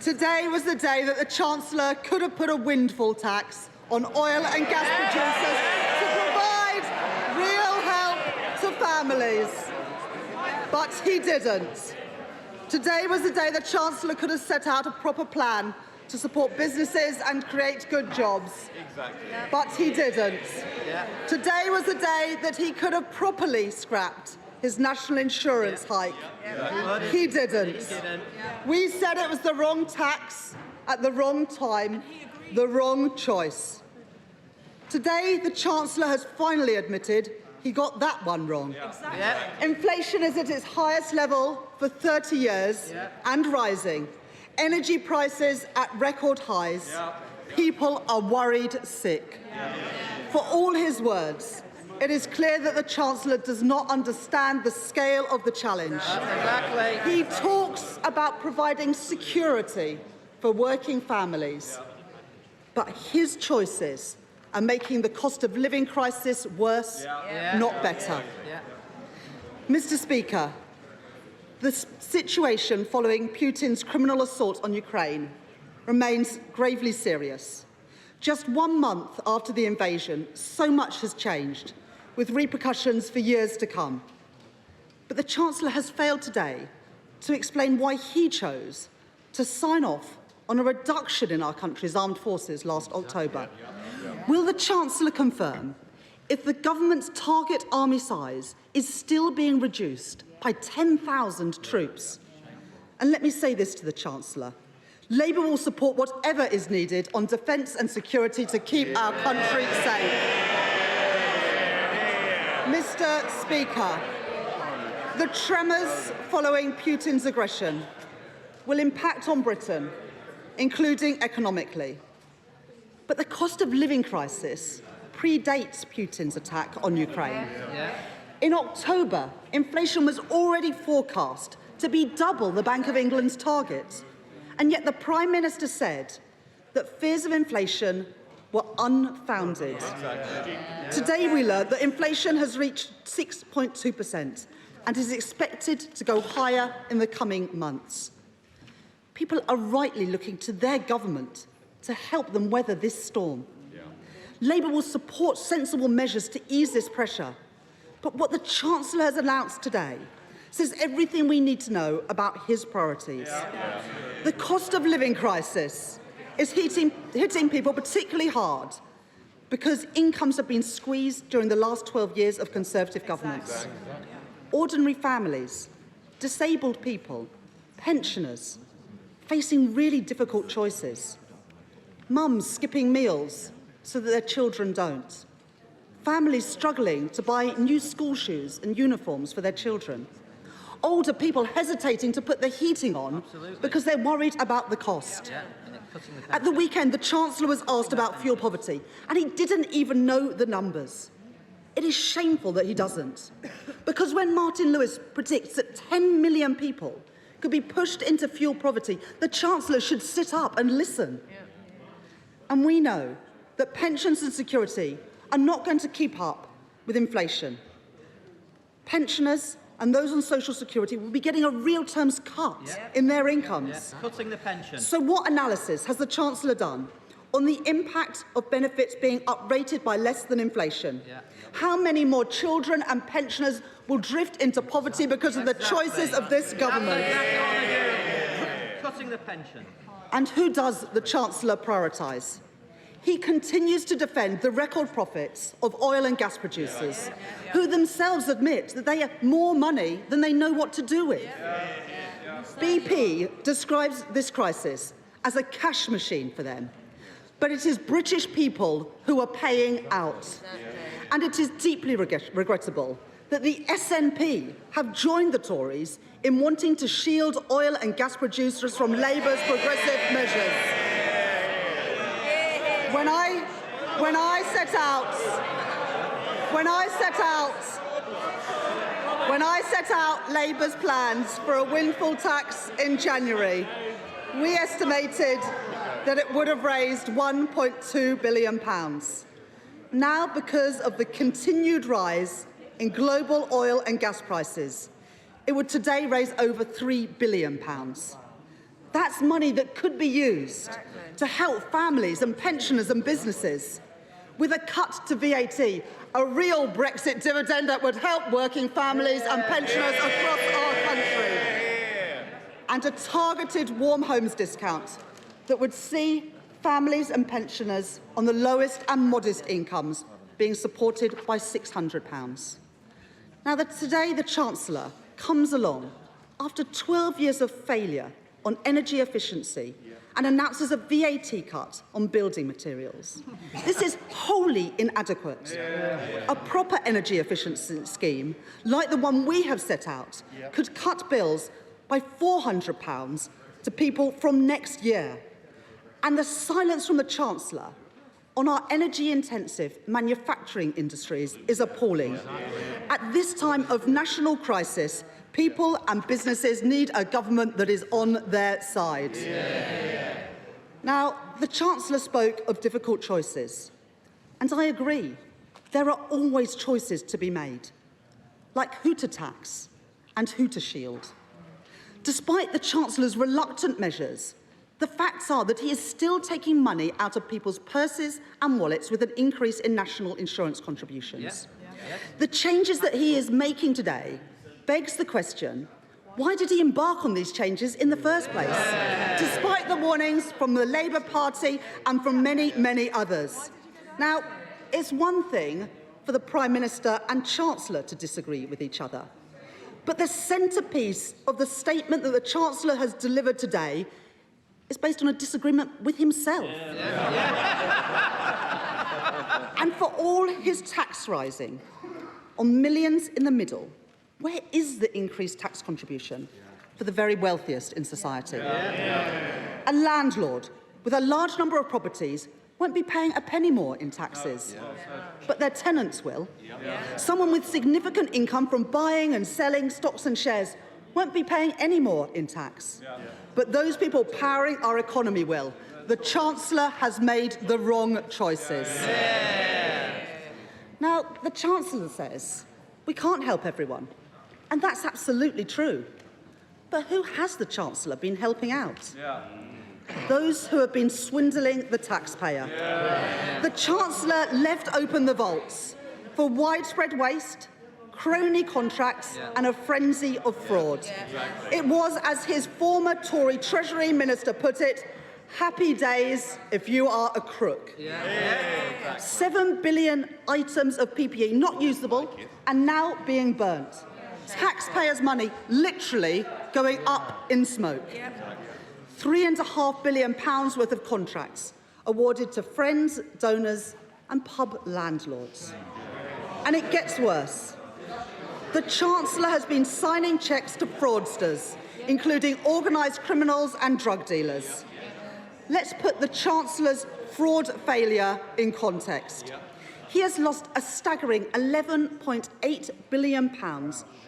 Today was the day that the Chancellor could have put a windfall tax on oil and gas producers to provide real help to families. But he didn't. Today was the day the Chancellor could have set out a proper plan to support businesses and create good jobs. Exactly. But he didn't. Yeah. Today was the day that he could have properly scrapped his national insurance hike. He didn't. We said it was the wrong tax at the wrong time, the wrong choice. Today, the Chancellor has finally admitted he got that one wrong. Exactly. Inflation is at its highest level for 30 years and rising. Energy prices at record highs. People are worried sick. For all his words, it is clear that the Chancellor does not understand the scale of the challenge. He talks about providing security for working families, but his choices are making the cost of living crisis worse, not better. Mr. Speaker, the situation following Putin's criminal assault on Ukraine remains gravely serious. Just 1 month after the invasion, so much has changed, with repercussions for years to come. But the Chancellor has failed today to explain why he chose to sign off on a reduction in our country's armed forces last October. Will the Chancellor confirm if the government's target army size is still being reduced by 10,000 troops? And let me say this to the Chancellor. Labour will support whatever is needed on defence and security to keep our country safe. Mr. Speaker, the tremors following Putin's aggression will impact on Britain, including economically. But the cost of living crisis predates Putin's attack on Ukraine. In October, inflation was already forecast to be double the Bank of England's target. And yet the Prime Minister said that fears of inflation were unfounded. Today we learned that inflation has reached 6.2% and is expected to go higher in the coming months. People are rightly looking to their government to help them weather this storm. Labour will support sensible measures to ease this pressure. But what the Chancellor has announced today says everything we need to know about his priorities. The cost of living crisis is hitting people particularly hard because incomes have been squeezed during the last 12 years of Conservative governments. Ordinary families, disabled people, pensioners, facing really difficult choices. Mums skipping meals so that their children don't. Families struggling to buy new school shoes and uniforms for their children. Older people hesitating to put the heating on because they're worried about the cost. At the weekend, the Chancellor was asked about fuel poverty, and he didn't even know the numbers. It is shameful that he doesn't, because when Martin Lewis predicts that 10 million people could be pushed into fuel poverty, the Chancellor should sit up and listen. And we know that pensions and security are not going to keep up with inflation. Pensioners and those on social security will be getting a real terms cut in their incomes. Cutting the pension. So what analysis has the Chancellor done on the impact of benefits being uprated by less than inflation? How many more children and pensioners will drift into poverty because of the choices of this government? Cutting the pension. And who does the Chancellor prioritise? He continues to defend the record profits of oil and gas producers, who themselves admit that they have more money than they know what to do with. BP describes this crisis as a cash machine for them, but it is British people who are paying out. And it is deeply regrettable that the SNP have joined the Tories in wanting to shield oil and gas producers from Labour's progressive measures. When I set out Labour's plans for a windfall tax in January, we estimated that it would have raised £1.2 billion. Now, because of the continued rise in global oil and gas prices, it would today raise over £3 billion. That's money that could be used to help families and pensioners and businesses. With a cut to VAT, a real Brexit dividend that would help working families and pensioners across our country. And a targeted warm homes discount that would see families and pensioners on the lowest and modest incomes being supported by £600. Now, today the Chancellor comes along after 12 years of failure on energy efficiency and announces a VAT cut on building materials. This is wholly inadequate. A proper energy efficiency scheme, like the one we have set out, could cut bills by £400 to people from next year. And the silence from the Chancellor on our energy-intensive manufacturing industries is appalling. At this time of national crisis, people and businesses need a government that is on their side. Now, the Chancellor spoke of difficult choices, and I agree. There are always choices to be made, like who to tax and who to shield. Despite the Chancellor's reluctant measures, the facts are that he is still taking money out of people's purses and wallets with an increase in national insurance contributions. The changes that he is making today begs the question, why did he embark on these changes in the first place, despite the warnings from the Labour Party and from many, many others? Now, it's one thing for the Prime Minister and Chancellor to disagree with each other, but the centrepiece of the statement that the Chancellor has delivered today is based on a disagreement with himself. And for all his tax rising on millions in the middle, where is the increased tax contribution for the very wealthiest in society? A landlord with a large number of properties won't be paying a penny more in taxes, but their tenants will. Someone with significant income from buying and selling stocks and shares won't be paying any more in tax. But those people powering our economy will. The Chancellor has made the wrong choices. Now, the Chancellor says we can't help everyone, and that's absolutely true. But who has the Chancellor been helping out? Those who have been swindling the taxpayer. The Chancellor left open the vaults for widespread waste, crony contracts and a frenzy of fraud. It was, as his former Tory Treasury Minister put it, happy days if you are a crook. 7 billion items of PPE not usable and now being burnt. Taxpayers' money literally going up in smoke. £3.5 billion worth of contracts awarded to friends, donors and pub landlords. And it gets worse. The Chancellor has been signing cheques to fraudsters, including organised criminals and drug dealers. Let's put the Chancellor's fraud failure in context. He has lost a staggering £11.8 billion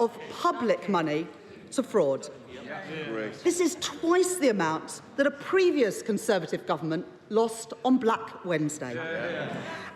of public money to fraud. This is twice the amount that a previous Conservative government lost on Black Wednesday.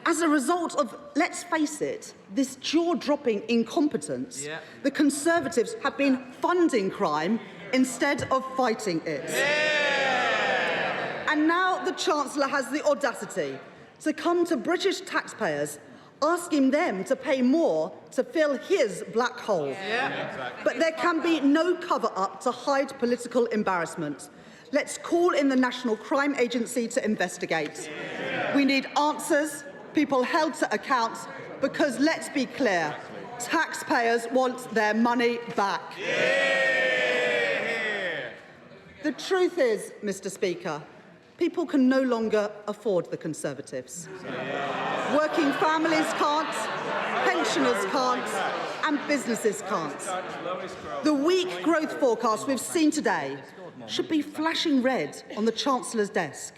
As a result of, let's face it, this jaw-dropping incompetence, the Conservatives have been funding crime instead of fighting it. And now the Chancellor has the audacity to come to British taxpayers asking them to pay more to fill his black hole. But there can be no cover-up to hide political embarrassment. Let's call in the National Crime Agency to investigate. We need answers, people held to account, because let's be clear, taxpayers want their money back. The truth is, Mr. Speaker, people can no longer afford the Conservatives. Working families can't, pensioners can't, and businesses can't. The weak growth forecast we've seen today should be flashing red on the Chancellor's desk.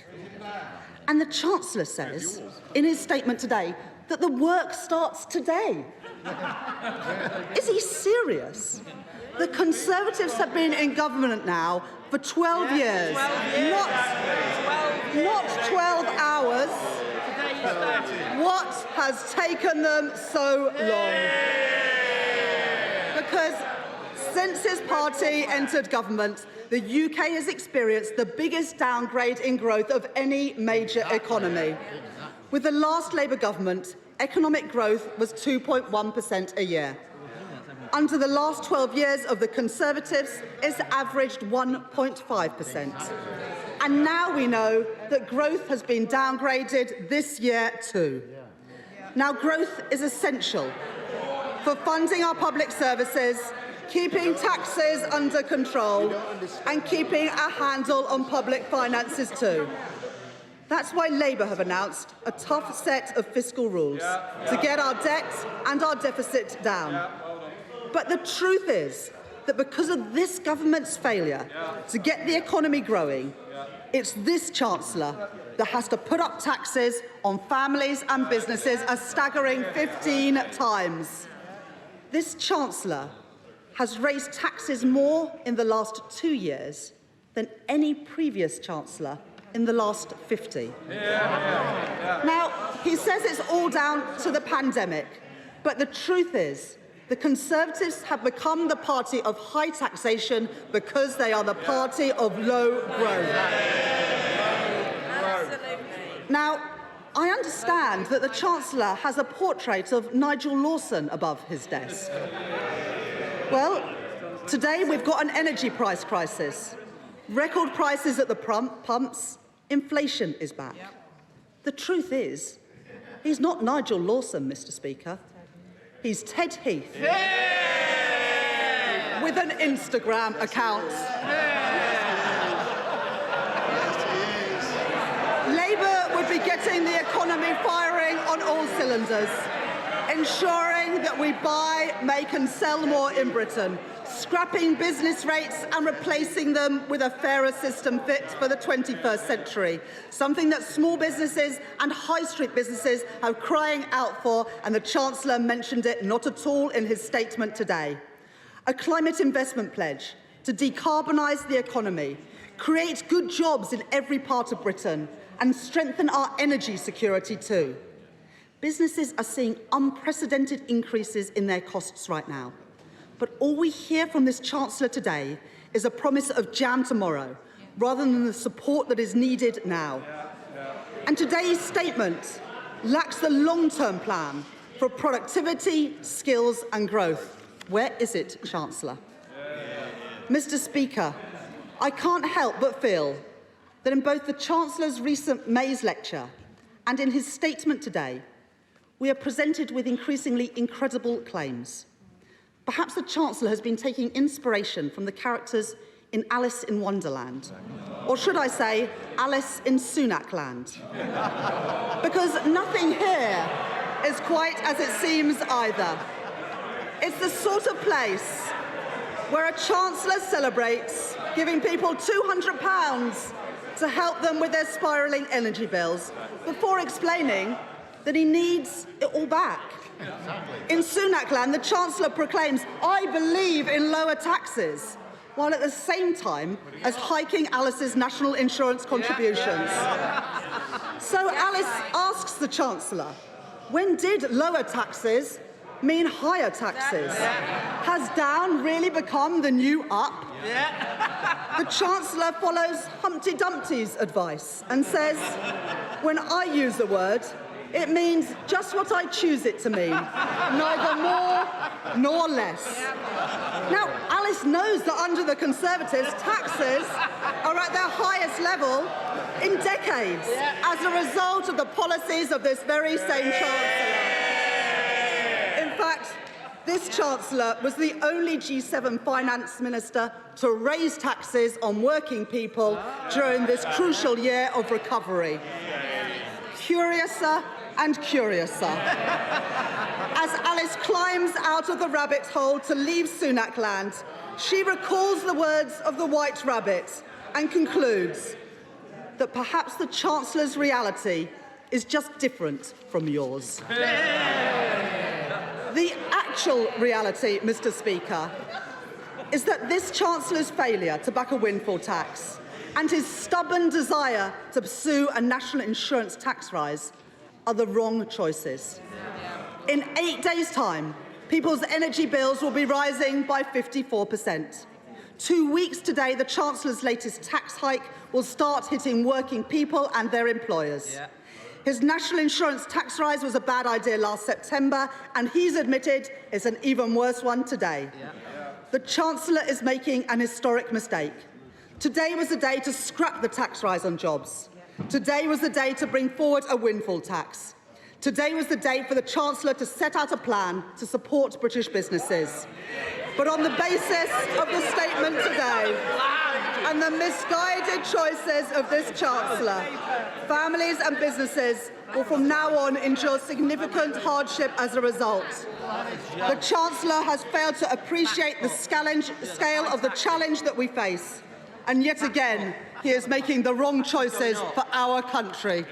And the Chancellor says, in his statement today, that the work starts today. Is he serious? The Conservatives have been in government now for 12 years. Not 12 hours. What has taken them so long? Because Since his party entered government, the UK has experienced the biggest downgrade in growth of any major economy. With the last Labour government, economic growth was 2.1% a year. Under the last 12 years of the Conservatives, it's averaged 1.5%. And now we know that growth has been downgraded this year too. Now, growth is essential for funding our public services, keeping taxes under control, and keeping a handle on public finances too. That's why Labour have announced a tough set of fiscal rules to get our debt and our deficit down. But the truth is that because of this government's failure to get the economy growing, it's this Chancellor that has to put up taxes on families and businesses a staggering 15 times. This Chancellor has raised taxes more in the last 2 years than any previous Chancellor in the last 50. Now, he says it's all down to the pandemic, but the truth is the Conservatives have become the party of high taxation because they are the party of low growth. Now, I understand that the Chancellor has a portrait of Nigel Lawson above his desk. Well, today we've got an energy price crisis, record prices at the pumps, inflation is back. The truth is, he's not Nigel Lawson, Mr. Speaker. He's Ted Heath with an Instagram account. Labour would be getting the economy firing on all cylinders, ensuring that we buy, make and sell more in Britain, scrapping business rates and replacing them with a fairer system fit for the 21st century, something that small businesses and high street businesses are crying out for, and the Chancellor mentioned it not at all in his statement today. A climate investment pledge to decarbonise the economy, create good jobs in every part of Britain and strengthen our energy security too. Businesses are seeing unprecedented increases in their costs right now. But all we hear from this Chancellor today is a promise of jam tomorrow, rather than the support that is needed now. And today's statement lacks the long-term plan for productivity, skills and growth. Where is it, Chancellor? Mr. Speaker, I can't help but feel that in both the Chancellor's recent May's lecture and in his statement today, we are presented with increasingly incredible claims. Perhaps the Chancellor has been taking inspiration from the characters in Alice in Wonderland, or should I say, Alice in Sunak land. Because nothing here is quite as it seems either. It's the sort of place where a Chancellor celebrates giving people £200 to help them with their spiralling energy bills before explaining that he needs it all back. In Sunak land, the Chancellor proclaims, "I believe in lower taxes," while at the same time as hiking Alice's national insurance contributions. So Alice asks the Chancellor, when did lower taxes mean higher taxes? Has down really become the new up? The Chancellor follows Humpty Dumpty's advice and says, when I use the word, it means just what I choose it to mean, neither more nor less. Now, Alice knows that under the Conservatives, taxes are at their highest level in decades as a result of the policies of this very same Chancellor. In fact, this Chancellor was the only G7 finance minister to raise taxes on working people during this crucial year of recovery. Curiouser and curiouser. As Alice climbs out of the rabbit hole to leave Sunak land, she recalls the words of the White Rabbit and concludes that perhaps the Chancellor's reality is just different from yours. The actual reality, Mr. Speaker, is that this Chancellor's failure to back a windfall tax and his stubborn desire to pursue a national insurance tax rise are the wrong choices. In 8 days' time, People's energy bills will be rising by 54%. 2 weeks today, the Chancellor's latest tax hike will start hitting working people and their employers. Yeah. His national insurance tax rise was a bad idea last September, and he's admitted it's an even worse one today. Yeah. The Chancellor is making an historic mistake. Today was the day to scrap the tax rise on jobs. Today was the day to bring forward a windfall tax. Today was the day for the Chancellor to set out a plan to support British businesses. But on the basis of the statement today and the misguided choices of this Chancellor, families and businesses will from now on endure significant hardship as a result. The Chancellor has failed to appreciate the scale of the challenge that we face. And yet again, he is making the wrong choices for our country.